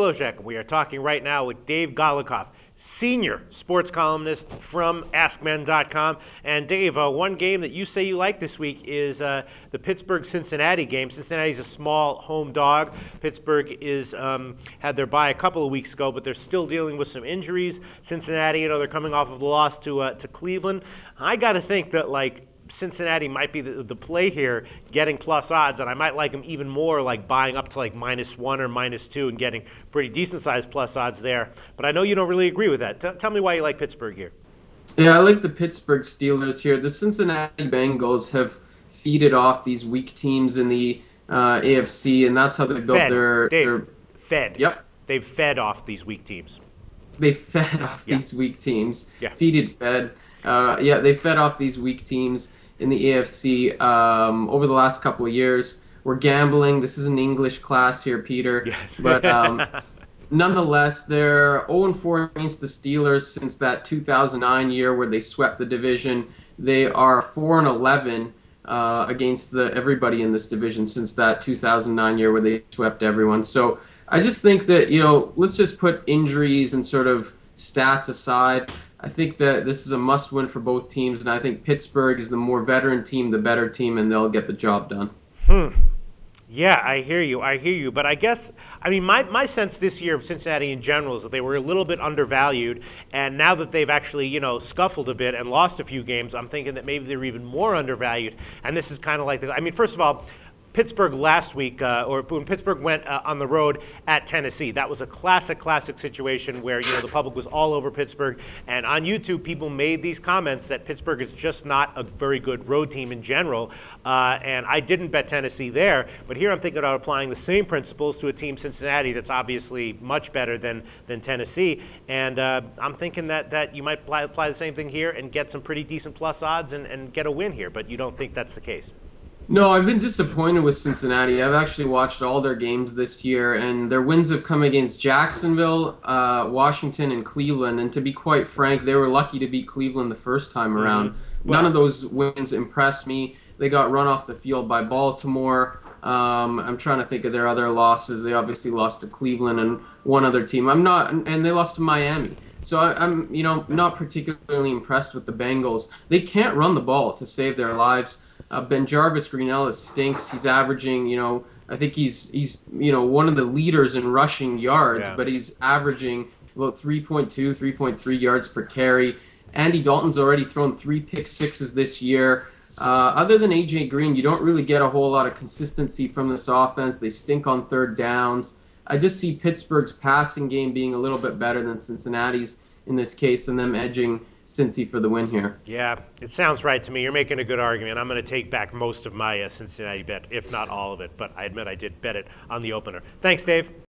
Loshak. We are talking right now with Dave Golokhov, senior sports columnist from AskMen.com. And Dave, one game that you say you like this week is the Pittsburgh-Cincinnati game. Cincinnati's a small home dog. Pittsburgh is had their bye a couple of weeks ago, but they're still dealing with some injuries. Cincinnati, they're coming off of the loss to Cleveland. I got to think that Cincinnati might be the play here, getting plus odds, and I might like them even more, like buying up to -1 or -2 and getting pretty decent-sized plus odds there. But I know you don't really agree with that. Tell me why you like Pittsburgh here. Yeah, I like the Pittsburgh Steelers here. The Cincinnati Bengals have feeded off these weak teams in the AFC, and that's how they built their fed. Yep. They've fed off these weak teams. They fed off these weak teams. Yeah. Fed. They fed off these weak teams in the AFC over the last couple of years. We're gambling. This is an English class here, Peter. Yes. But nonetheless, they're 0-4 against the Steelers since that 2009 year where they swept the division. They are 4-11 against everybody in this division since that 2009 year where they swept everyone. So I just think that, let's just put injuries and sort of stats aside. I think that this is a must-win for both teams, and I think Pittsburgh is the more veteran team, the better team, and they'll get the job done. Yeah, I hear you. But I guess, my sense this year of Cincinnati in general is that they were a little bit undervalued, and now that they've actually, scuffled a bit and lost a few games, I'm thinking that maybe they're even more undervalued, and this is kind of like this. First of all, Pittsburgh last week, or when Pittsburgh went on the road at Tennessee, that was a classic situation where the public was all over Pittsburgh, and on YouTube people made these comments that Pittsburgh is just not a very good road team in general, and I didn't bet Tennessee there, but here I'm thinking about applying the same principles to a team, Cincinnati, that's obviously much better than Tennessee, and I'm thinking that you might apply the same thing here and get some pretty decent plus odds and get a win here, but you don't think that's the case? No, I've been disappointed with Cincinnati. I've actually watched all their games this year, and their wins have come against Jacksonville, Washington, and Cleveland. And to be quite frank, they were lucky to beat Cleveland the first time around. None of those wins impressed me. They got run off the field by Baltimore. I'm trying to think of their other losses. They obviously lost to Cleveland and one other team. And they lost to Miami. So I'm not particularly impressed with the Bengals. They can't run the ball to save their lives. Ben Jarvis Green Ellis stinks. He's averaging, I think he's one of the leaders in rushing yards, but he's averaging about 3.2, 3.3 yards per carry. Andy Dalton's already thrown 3 pick sixes this year. Other than A.J. Green, you don't really get a whole lot of consistency from this offense. They stink on third downs. I just see Pittsburgh's passing game being a little bit better than Cincinnati's in this case, and them edging Cincy for the win here. Yeah, it sounds right to me. You're making a good argument. I'm going to take back most of my Cincinnati bet, if not all of it, but I admit I did bet it on the opener. Thanks, Dave.